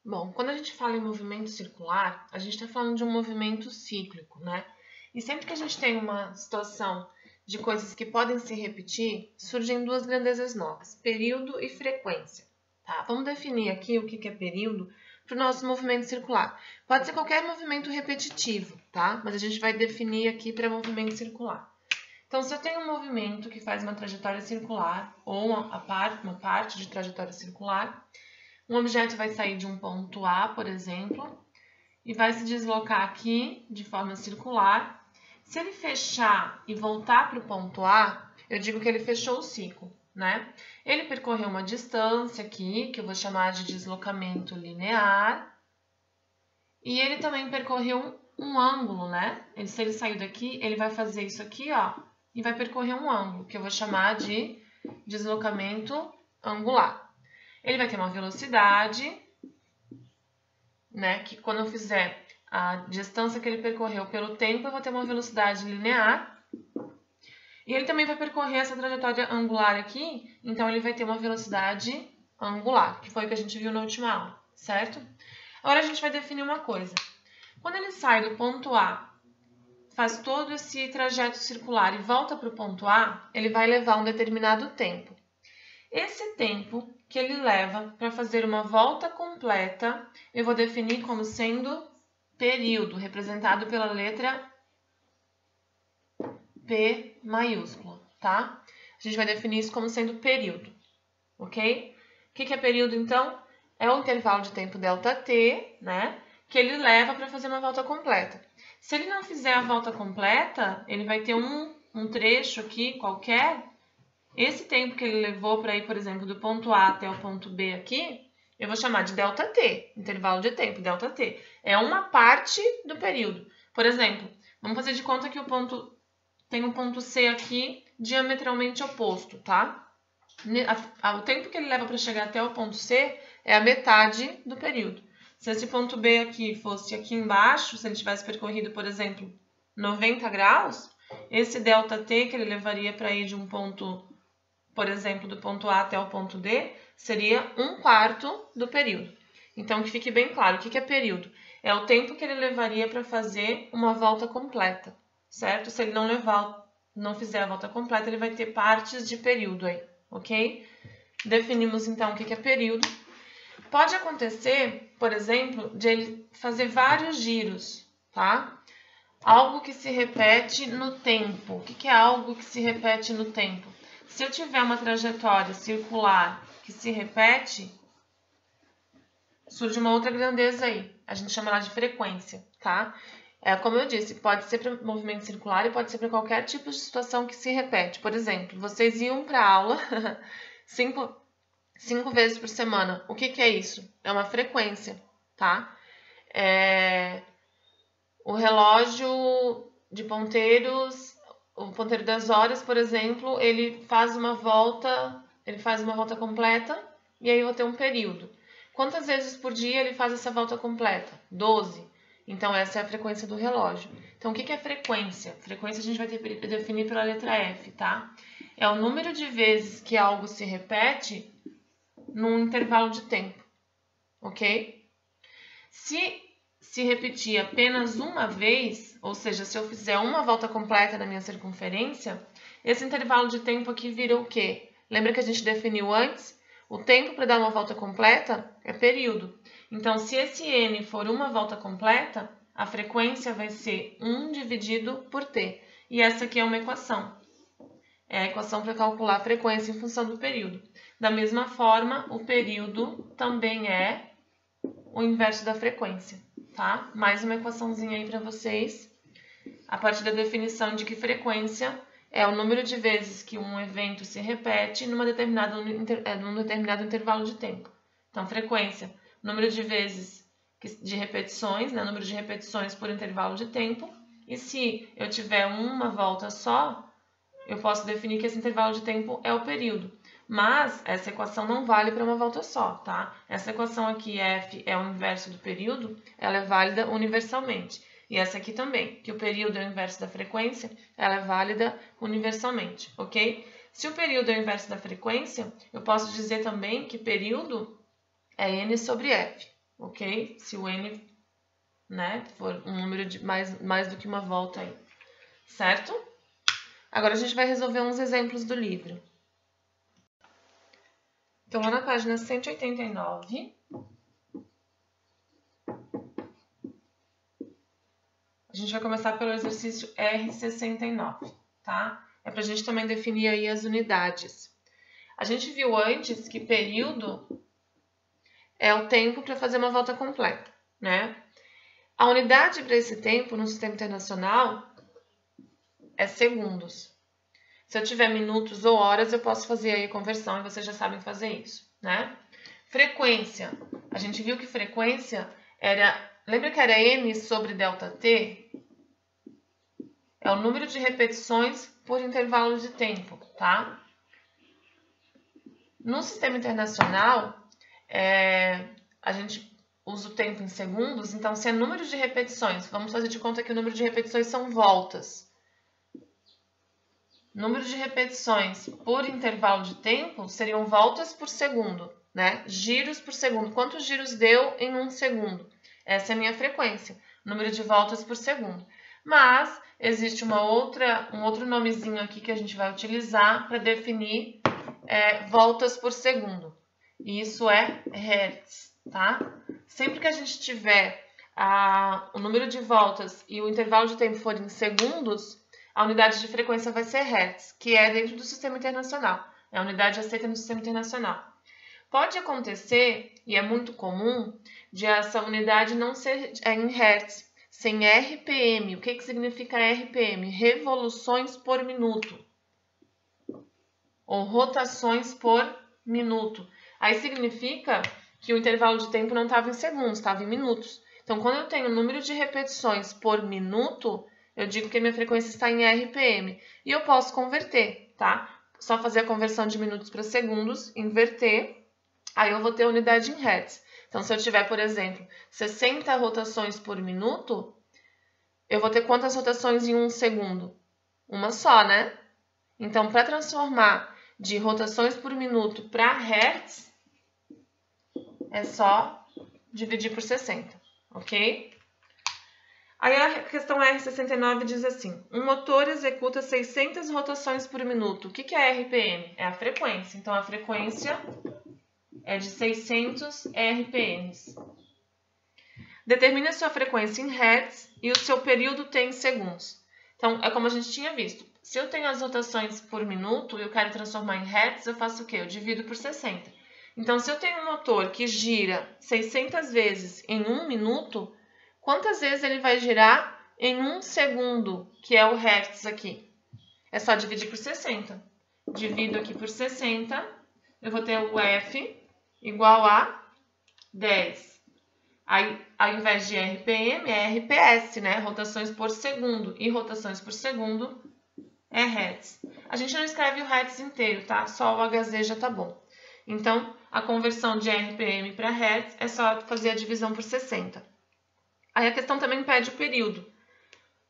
Bom, quando a gente fala em movimento circular, a gente está falando de um movimento cíclico, né? E sempre que a gente tem uma situação de coisas que podem se repetir, surgem duas grandezas novas, período e frequência. Tá? Vamos definir aqui o que é período para o nosso movimento circular. Pode ser qualquer movimento repetitivo, tá? Mas a gente vai definir aqui para movimento circular. Então, se eu tenho um movimento que faz uma trajetória circular, ou uma parte de trajetória circular, um objeto vai sair de um ponto A, por exemplo, e vai se deslocar aqui de forma circular. Se ele fechar e voltar para o ponto A, eu digo que ele fechou o ciclo, né? Ele percorreu uma distância aqui, que eu vou chamar de deslocamento linear, e ele também percorreu um ângulo, né? Se ele saiu daqui, ele vai fazer isso aqui, ó, e vai percorrer um ângulo, que eu vou chamar de deslocamento angular. Ele vai ter uma velocidade, né, que quando eu fizer a distância que ele percorreu pelo tempo, eu vou ter uma velocidade linear. E ele também vai percorrer essa trajetória angular aqui, então ele vai ter uma velocidade angular, que foi o que a gente viu na última aula, certo? Agora a gente vai definir uma coisa. Quando ele sai do ponto A, faz todo esse trajeto circular e volta para o ponto A, ele vai levar um determinado tempo. Esse tempo que ele leva para fazer uma volta completa, eu vou definir como sendo período, representado pela letra P maiúscula, tá? A gente vai definir isso como sendo período, ok? O que é período, então? É o intervalo de tempo ΔT, né? Que ele leva para fazer uma volta completa. Se ele não fizer a volta completa, ele vai ter um trecho aqui qualquer. Esse tempo que ele levou para ir, por exemplo, do ponto A até o ponto B aqui, eu vou chamar de ΔT, intervalo de tempo, ΔT. É uma parte do período. Por exemplo, vamos fazer de conta que tem um ponto C aqui diametralmente oposto, tá? O tempo que ele leva para chegar até o ponto C é a metade do período. Se esse ponto B aqui fosse aqui embaixo, se ele tivesse percorrido, por exemplo, 90 graus, esse ΔT que ele levaria para ir de um ponto, por exemplo, do ponto A até o ponto D, seria 1/4 do período. Então, que fique bem claro, o que é período? É o tempo que ele levaria para fazer uma volta completa, certo? Se ele não fizer a volta completa, ele vai ter partes de período aí, ok? Definimos, então, o que é período. Pode acontecer, por exemplo, de ele fazer vários giros, tá? Algo que se repete no tempo. O que é algo que se repete no tempo? Se eu tiver uma trajetória circular que se repete, surge uma outra grandeza aí. A gente chama ela de frequência, tá? Como eu disse, pode ser para movimento circular e pode ser para qualquer tipo de situação que se repete. Por exemplo, vocês iam para a aula 5 vezes por semana. O que é isso? É uma frequência, tá? O relógio de ponteiros, o ponteiro das horas, por exemplo, ele faz uma volta completa e aí eu vou ter um período. Quantas vezes por dia ele faz essa volta completa? 12. Então, essa é a frequência do relógio. Então, o que é frequência? Frequência a gente vai definir pela letra F, tá? É o número de vezes que algo se repete num intervalo de tempo, ok? Se repetir apenas uma vez, ou seja, se eu fizer uma volta completa na minha circunferência, esse intervalo de tempo aqui vira o quê? Lembra que a gente definiu antes? O tempo para dar uma volta completa é período. Então, se esse n for uma volta completa, a frequência vai ser 1 dividido por t. E essa aqui é uma equação. É a equação para calcular a frequência em função do período. Da mesma forma, o período também é o inverso da frequência, tá? Mais uma equaçãozinha aí para vocês, a partir da definição de que frequência é o número de vezes que um evento se repete num determinado intervalo de tempo. Então, frequência, número de vezes de repetições, né? Número de repetições por intervalo de tempo. E se eu tiver uma volta só, eu posso definir que esse intervalo de tempo é o período. Mas essa equação não vale para uma volta só, tá? Essa equação aqui, F é o inverso do período, ela é válida universalmente. E essa aqui também, que o período é o inverso da frequência, ela é válida universalmente, ok? Se o período é o inverso da frequência, eu posso dizer também que período é N sobre F, ok? Se o n, né, for um número de mais do que uma volta aí, certo? Agora a gente vai resolver uns exemplos do livro. Então, lá na página 189, a gente vai começar pelo exercício R69, tá? É pra gente também definir aí as unidades. A gente viu antes que período é o tempo para fazer uma volta completa, né? A unidade para esse tempo no Sistema Internacional é segundos. Se eu tiver minutos ou horas, eu posso fazer aí a conversão e vocês já sabem fazer isso, né? Frequência. A gente viu que frequência era... Lembra que era M sobre ΔT? É o número de repetições por intervalo de tempo, tá? No Sistema Internacional, a gente usa o tempo em segundos, então se é número de repetições, vamos fazer de conta que o número de repetições são voltas. Número de repetições por intervalo de tempo seriam voltas por segundo, né? Giros por segundo. Quantos giros deu em um segundo? Essa é a minha frequência, número de voltas por segundo. Mas existe um outro nomezinho aqui que a gente vai utilizar para definir voltas por segundo. E isso é hertz, tá? Sempre que a gente tiver o número de voltas e o intervalo de tempo for em segundos, a unidade de frequência vai ser hertz, que é dentro do Sistema Internacional. É a unidade aceita no Sistema Internacional. Pode acontecer, e é muito comum, de essa unidade não ser em hertz, sem RPM. O que significa RPM? Revoluções por minuto. Ou rotações por minuto. Aí significa que o intervalo de tempo não estava em segundos, estava em minutos. Então, quando eu tenho o número de repetições por minuto, eu digo que a minha frequência está em RPM. E eu posso converter, tá? Só fazer a conversão de minutos para segundos, inverter, aí eu vou ter a unidade em hertz. Então, se eu tiver, por exemplo, 60 rotações por minuto, eu vou ter quantas rotações em um segundo? Uma só, né? Então, para transformar de rotações por minuto para hertz, é só dividir por 60, ok? Aí a questão R69 diz assim, um motor executa 600 rotações por minuto. O que é RPM? É a frequência. Então, a frequência é de 600 RPMs. Determine a sua frequência em hertz e o seu período T em segundos. Então, é como a gente tinha visto. Se eu tenho as rotações por minuto e eu quero transformar em hertz, eu faço o quê? Eu divido por 60. Então, se eu tenho um motor que gira 600 vezes em 1 minuto, quantas vezes ele vai girar em 1 segundo, que é o hertz aqui? É só dividir por 60. Divido aqui por 60, eu vou ter o F igual a 10. Aí, ao invés de RPM, é RPS, né? Rotações por segundo. E rotações por segundo é hertz. A gente não escreve o hertz inteiro, tá? Só o HZ já tá bom. Então, a conversão de RPM para hertz é só fazer a divisão por 60. Aí a questão também pede o período.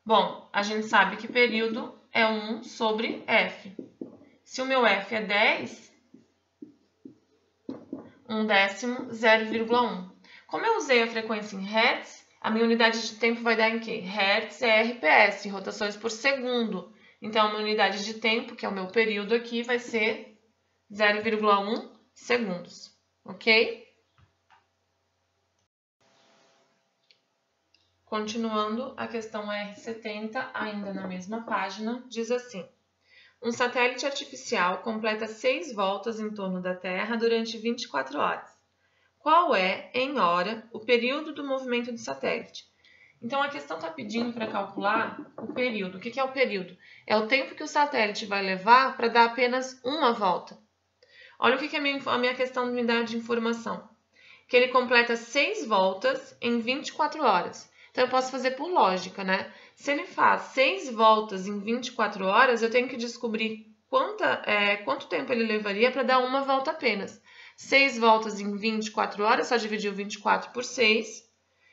Bom, a gente sabe que período é 1 sobre F. Se o meu F é 10, 1/10, 0,1. Como eu usei a frequência em hertz, a minha unidade de tempo vai dar em quê? Hertz é RPS, rotações por segundo. Então, a minha unidade de tempo, que é o meu período aqui, vai ser 0,1 segundos, ok? Continuando, a questão R70, ainda na mesma página, diz assim. Um satélite artificial completa 6 voltas em torno da Terra durante 24 horas. Qual é, em hora, o período do movimento do satélite? Então, a questão está pedindo para calcular o período. O que é o período? É o tempo que o satélite vai levar para dar apenas uma volta. Olha o que é a minha questão de unidade de informação. Que ele completa 6 voltas em 24 horas. Então, eu posso fazer por lógica, né? Se ele faz 6 voltas em 24 horas, eu tenho que descobrir quanto tempo ele levaria para dar uma volta apenas. 6 voltas em 24 horas, só dividir o 24 por 6,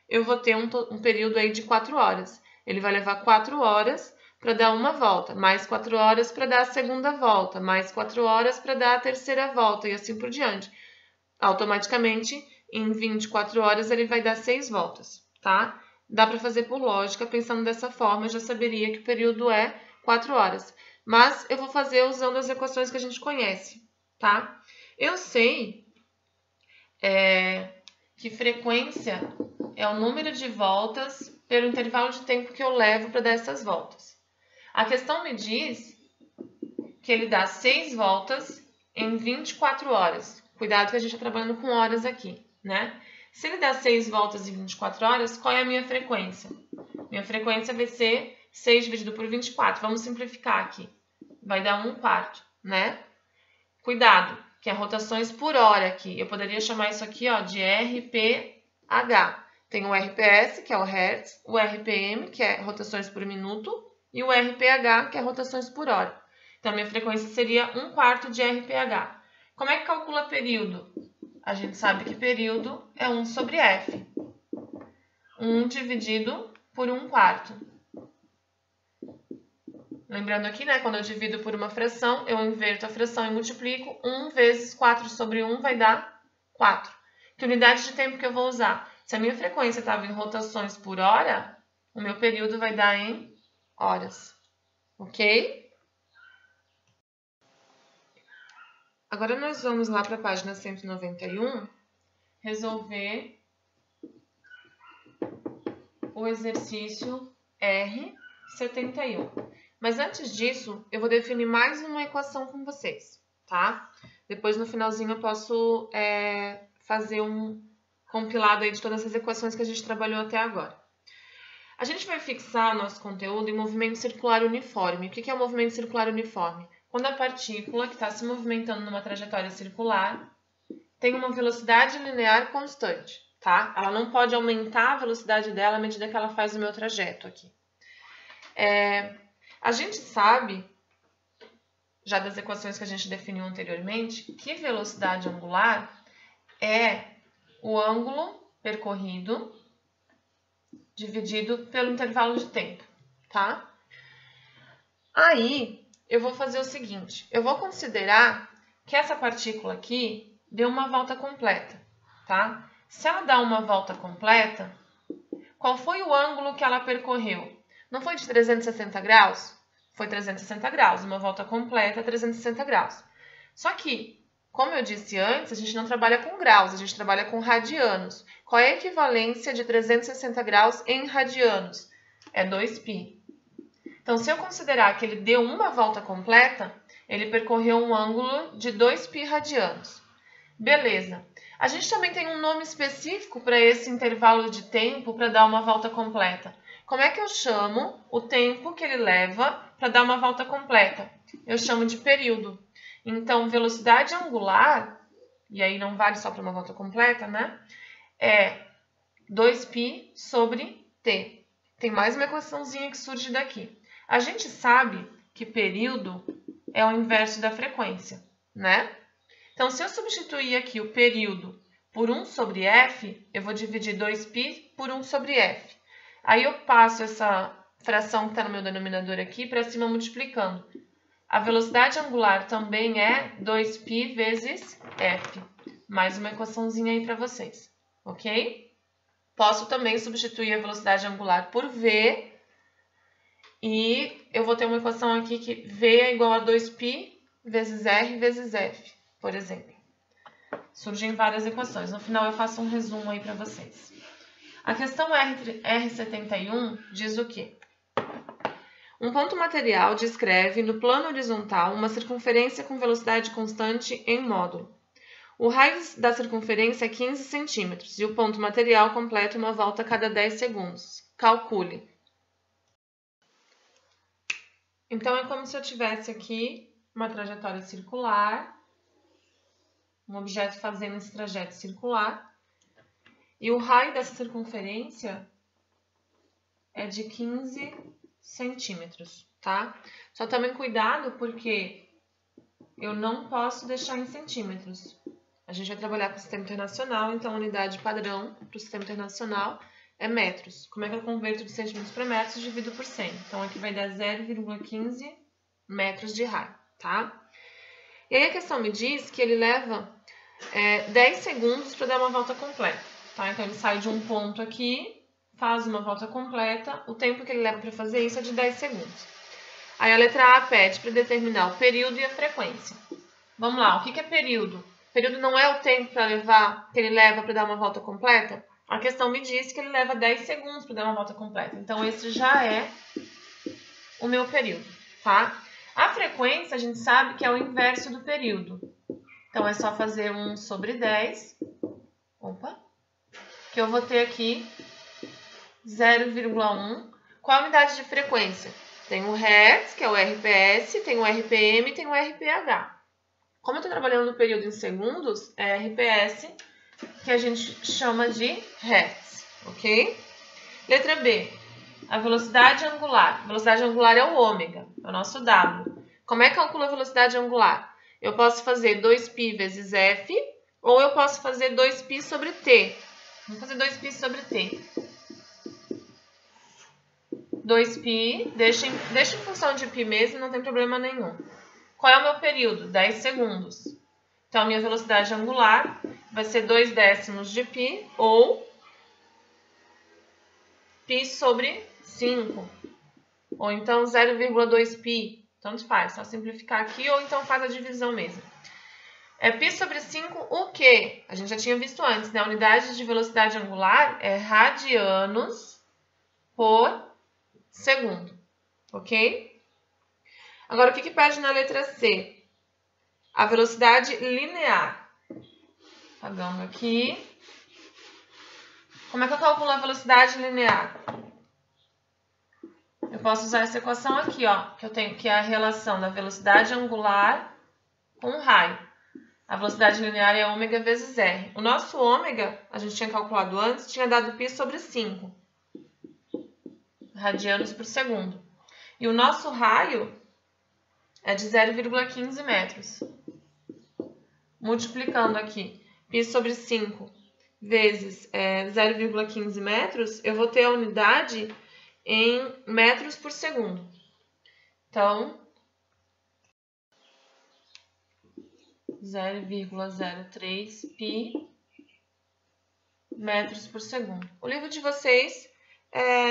eu vou ter um período aí de 4 horas. Ele vai levar 4 horas para dar uma volta, mais 4 horas para dar a segunda volta, mais 4 horas para dar a terceira volta e assim por diante. Automaticamente, em 24 horas ele vai dar 6 voltas, tá? Dá para fazer por lógica, pensando dessa forma, eu já saberia que o período é 4 horas. Mas eu vou fazer usando as equações que a gente conhece, tá? Eu sei que frequência é o número de voltas pelo intervalo de tempo que eu levo para dar essas voltas. A questão me diz que ele dá 6 voltas em 24 horas. Cuidado que a gente está trabalhando com horas aqui, né? Se ele dá 6 voltas em 24 horas, qual é a minha frequência? Minha frequência vai ser 6 dividido por 24. Vamos simplificar aqui. Vai dar 1/4, né? Cuidado, que é rotações por hora aqui. Eu poderia chamar isso aqui, ó, de RPH. Tem o RPS, que é o Hertz, o RPM, que é rotações por minuto, e o RPH, que é rotações por hora. Então, minha frequência seria 1/4 de RPH. Como é que calcula período? A gente sabe que período é 1 sobre F. 1 dividido por 1/4. Lembrando aqui, né, quando eu divido por uma fração, eu inverto a fração e multiplico. 1 vezes 4 sobre 1 vai dar 4. Que unidade de tempo que eu vou usar? Se a minha frequência estava em rotações por hora, o meu período vai dar em horas. Ok? Agora nós vamos lá para a página 191 resolver o exercício R71. Mas antes disso, eu vou definir mais uma equação com vocês, tá? Depois no finalzinho eu posso fazer um compilado aí de todas as equações que a gente trabalhou até agora. A gente vai fixar o nosso conteúdo em movimento circular uniforme. O que é o movimento circular uniforme? Quando a partícula que está se movimentando numa trajetória circular tem uma velocidade linear constante, tá? Ela não pode aumentar a velocidade dela à medida que ela faz o meu trajeto aqui. A gente sabe, já das equações que a gente definiu anteriormente, que velocidade angular é o ângulo percorrido dividido pelo intervalo de tempo, tá? Aí, eu vou fazer o seguinte, eu vou considerar que essa partícula aqui deu uma volta completa, tá? Se ela dá uma volta completa, qual foi o ângulo que ela percorreu? Não foi de 360 graus? Foi 360 graus, uma volta completa 360 graus. Só que, como eu disse antes, a gente não trabalha com graus, a gente trabalha com radianos. Qual é a equivalência de 360 graus em radianos? É 2π. Então, se eu considerar que ele deu uma volta completa, ele percorreu um ângulo de 2π radianos. Beleza. A gente também tem um nome específico para esse intervalo de tempo para dar uma volta completa. Como é que eu chamo o tempo que ele leva para dar uma volta completa? Eu chamo de período. Então, velocidade angular, e aí não vale só para uma volta completa, né? É 2π sobre t. Tem mais uma equaçãozinha que surge daqui. A gente sabe que período é o inverso da frequência, né? Então, se eu substituir aqui o período por 1 sobre f, eu vou dividir 2π por 1 sobre f. Aí eu passo essa fração que está no meu denominador aqui para cima multiplicando. A velocidade angular também é 2π vezes f. Mais uma equaçãozinha aí para vocês, ok? Posso também substituir a velocidade angular por v. E eu vou ter uma equação aqui que v é igual a 2π vezes r vezes f, por exemplo. Surgem várias equações. No final eu faço um resumo aí para vocês. A questão R71 diz o quê? Um ponto material descreve no plano horizontal uma circunferência com velocidade constante em módulo. O raio da circunferência é 15 centímetros e o ponto material completa uma volta a cada 10 segundos. Calcule. Então, é como se eu tivesse aqui uma trajetória circular, um objeto fazendo esse trajeto circular, e o raio dessa circunferência é de 15 centímetros, tá? Só tomem cuidado porque eu não posso deixar em centímetros. A gente vai trabalhar com o sistema internacional, então a unidade padrão para o sistema internacional é metros. Como é que eu converto de centímetros para metros? Divido por 100. Então, aqui vai dar 0,15 metros de raio, tá? E aí a questão me diz que ele leva 10 segundos para dar uma volta completa, tá? Então, ele sai de um ponto aqui, faz uma volta completa, o tempo que ele leva para fazer isso é de 10 segundos. Aí a letra A pede para determinar o período e a frequência. Vamos lá, o que é período? Período não é o tempo que ele leva para dar uma volta completa? A questão me diz que ele leva 10 segundos para dar uma volta completa. Então, esse já é o meu período, tá? A frequência, a gente sabe que é o inverso do período. Então, é só fazer 1 sobre 10. Opa! Que eu vou ter aqui 0,1. Qual a unidade de frequência? Tem o Hertz, que é o RPS, tem o RPM e tem o RPH. Como eu estou trabalhando no período em segundos, é RPS, que a gente chama de Hertz, ok? Letra B, a velocidade angular. A velocidade angular é o ômega, é o nosso W. Como é que calcula a velocidade angular? Eu posso fazer 2π vezes F, ou eu posso fazer 2π sobre T. Vamos fazer 2π sobre T. 2π, deixa em função de π mesmo, não tem problema nenhum. Qual é o meu período? 10 segundos. Então, a minha velocidade angular vai ser 2 décimos de π ou π sobre 5. Ou então 0,2π. Tanto faz, só simplificar aqui ou então faz a divisão mesmo. π sobre 5 o quê? A gente já tinha visto antes, né? A unidade de velocidade angular é radianos por segundo. Ok? Agora, o que pede na letra C? A velocidade linear. Apagando aqui. Como é que eu calculo a velocidade linear? Eu posso usar essa equação aqui, ó, que eu tenho, que é a relação da velocidade angular com o raio. A velocidade linear é ômega vezes R. O nosso ômega, a gente tinha calculado antes, tinha dado π sobre 5 radianos por segundo. E o nosso raio é de 0,15 metros. Multiplicando aqui π sobre 5 vezes 0,15 metros, eu vou ter a unidade em metros por segundo. Então, 0,03 π metros por segundo. O livro de vocês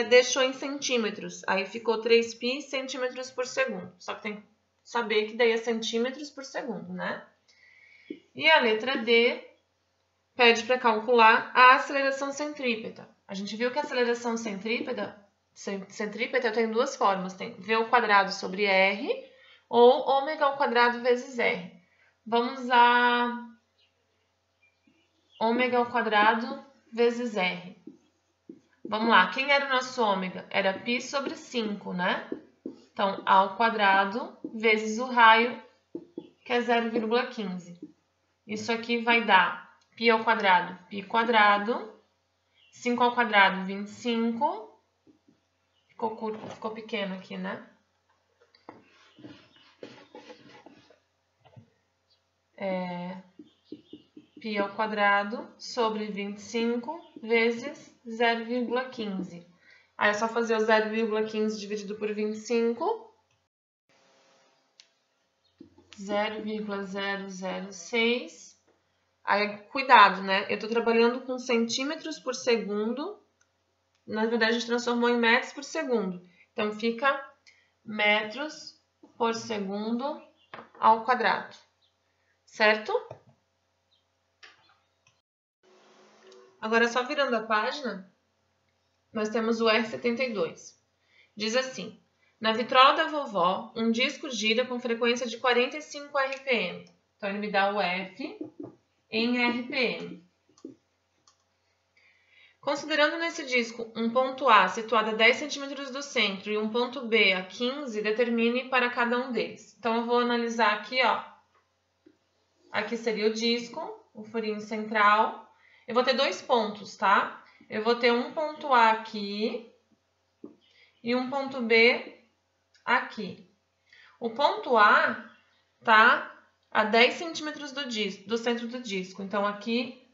deixou em centímetros, aí ficou 3π centímetros por segundo. Só que tem que saber que daí é centímetros por segundo, né? E a letra D pede para calcular a aceleração centrípeta. A gente viu que a aceleração centrípeta tem duas formas. Tem V ao quadrado sobre R ou ômega ao quadrado vezes R. Vamos usar ômega ao quadrado vezes R. Vamos lá, quem era o nosso ômega? Era π sobre 5, né? Então, A ao quadrado vezes o raio, que é 0,15. Isso aqui vai dar π ao quadrado, π quadrado. 5 ao quadrado, 25. Ficou curto, ficou pequeno aqui, né? Π ao quadrado sobre 25 vezes 0,15. Aí é só fazer o 0,15 dividido por 25. 0,006. Aí, cuidado, né? Eu tô trabalhando com centímetros por segundo. Na verdade, a gente transformou em metros por segundo. Então, fica metros por segundo ao quadrado. Certo? Agora, só virando a página, nós temos o R72. Diz assim: na vitrola da vovó, um disco gira com frequência de 45 RPM. Então, ele me dá o F em RPM. Considerando nesse disco um ponto A situado a 10 centímetros do centro e um ponto B a 15, determine para cada um deles. Então, eu vou analisar aqui, ó. Aqui seria o disco, o furinho central. Eu vou ter dois pontos, tá? Eu vou ter um ponto A aqui e um ponto B aqui. O ponto A tá a 10 centímetros do centro do disco. Então, aqui,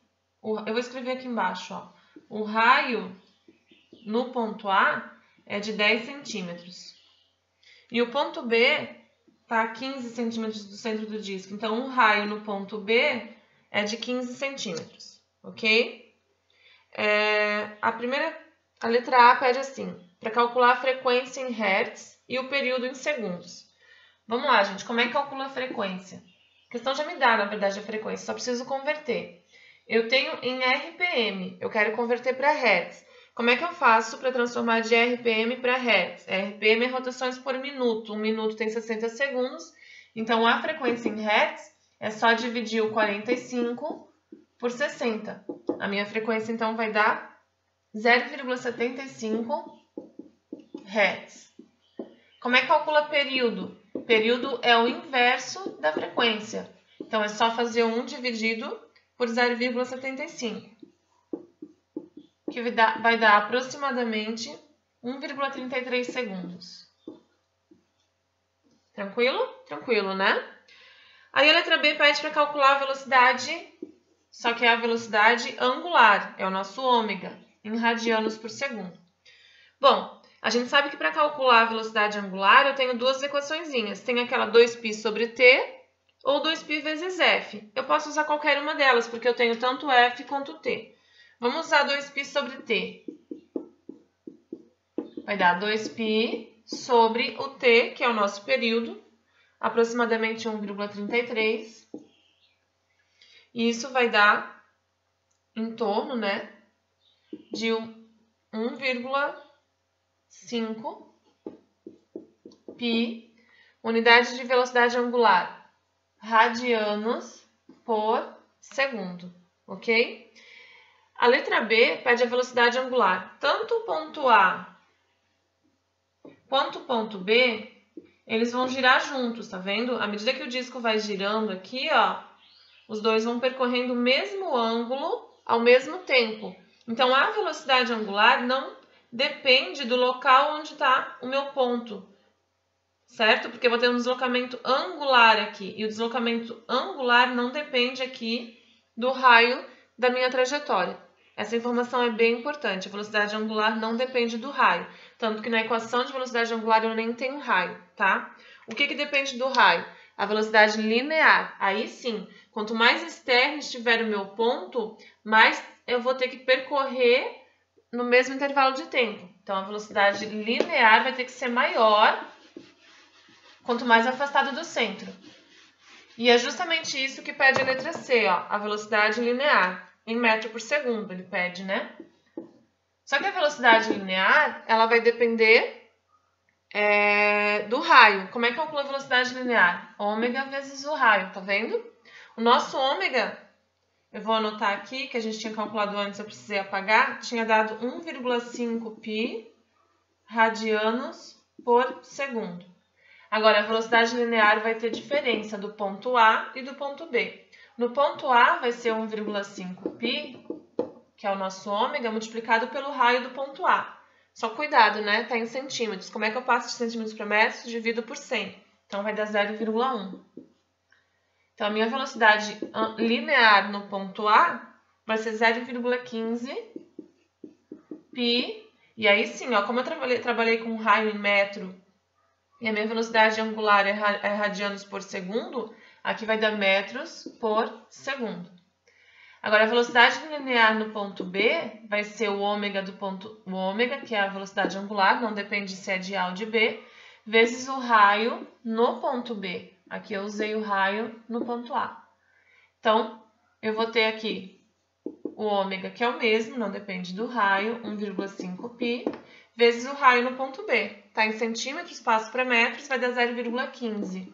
eu vou escrever aqui embaixo, ó. O raio no ponto A é de 10 centímetros. E o ponto B está a 15 centímetros do centro do disco. Então, o raio no ponto B é de 15 centímetros, ok? A letra A pede assim, para calcular a frequência em hertz e o período em segundos. Vamos lá, gente, como é que calcula a frequência? A questão já me dá, na verdade, a frequência, só preciso converter. Eu tenho em RPM, eu quero converter para hertz. Como é que eu faço para transformar de RPM para hertz? RPM é rotações por minuto, 1 minuto tem 60 segundos, então a frequência em hertz é só dividir o 45 por 60. A minha frequência, então, vai dar 0,75 hertz. Como é que calcula período? Período é o inverso da frequência. Então, é só fazer 1 dividido por 0,75, que vai dar aproximadamente 1,33 segundos. Tranquilo? Tranquilo, né? Aí a letra B pede para calcular a velocidade, só que é a velocidade angular, é o nosso ômega, em radianos por segundo. Bom, a gente sabe que para calcular a velocidade angular eu tenho duas equaçõezinhas. Tem aquela 2π sobre t ou 2π vezes f. Eu posso usar qualquer uma delas, porque eu tenho tanto f quanto t. Vamos usar 2π sobre t. Vai dar 2π sobre o t, que é o nosso período, aproximadamente 1,33. E isso vai dar em torno, né, de 1,5 π, unidade de velocidade angular, radianos por segundo, ok? A letra B pede a velocidade angular. Tanto o ponto A quanto o ponto B, eles vão girar juntos, tá vendo? À medida que o disco vai girando aqui, ó, os dois vão percorrendo o mesmo ângulo ao mesmo tempo. Então, a velocidade angular não depende do local onde está o meu ponto, certo? Porque eu vou ter um deslocamento angular aqui. E o deslocamento angular não depende aqui do raio da minha trajetória. Essa informação é bem importante. A velocidade angular não depende do raio. Tanto que na equação de velocidade angular eu nem tenho raio, tá? O que depende do raio? A velocidade linear. Aí sim, quanto mais externo estiver o meu ponto, mais eu vou ter que percorrer no mesmo intervalo de tempo. Então, a velocidade linear vai ter que ser maior quanto mais afastado do centro. E é justamente isso que pede a letra C, ó, a velocidade linear, em metro por segundo, ele pede, né? Só que a velocidade linear, ela vai depender do raio. Como é que calcula a velocidade linear? Ômega vezes o raio, tá vendo? O nosso ômega, eu vou anotar aqui, que a gente tinha calculado antes, eu precisei apagar, tinha dado 1,5 π radianos por segundo. Agora, a velocidade linear vai ter diferença do ponto A e do ponto B. No ponto A vai ser 1,5 π, que é o nosso ômega, multiplicado pelo raio do ponto A. Só cuidado, né? Tá em centímetros. Como é que eu passo de centímetros para metros? Divido por 100. Então, vai dar 0,1. Então, a minha velocidade linear no ponto A vai ser 0,15 π. E aí sim, ó, como eu trabalhei com raio em metro e a minha velocidade angular é radianos por segundo, aqui vai dar metros por segundo. Agora, a velocidade linear no ponto B vai ser o ômega do ponto... O ômega, que é a velocidade angular, não depende se é de A ou de B, vezes o raio no ponto B. Aqui eu usei o raio no ponto A. Então, eu vou ter aqui o ômega, que é o mesmo, não depende do raio, 1,5 π, vezes o raio no ponto B. Está em centímetros, passo para metros, vai dar 0,15.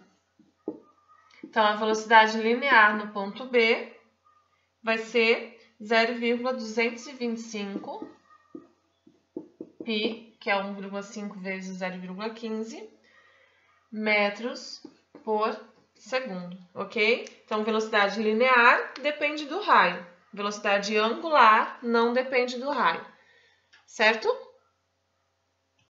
Então, a velocidade linear no ponto B vai ser 0,225 π, que é 1,5 vezes 0,15 metros por segundo, ok? Então, velocidade linear depende do raio. Velocidade angular não depende do raio, certo?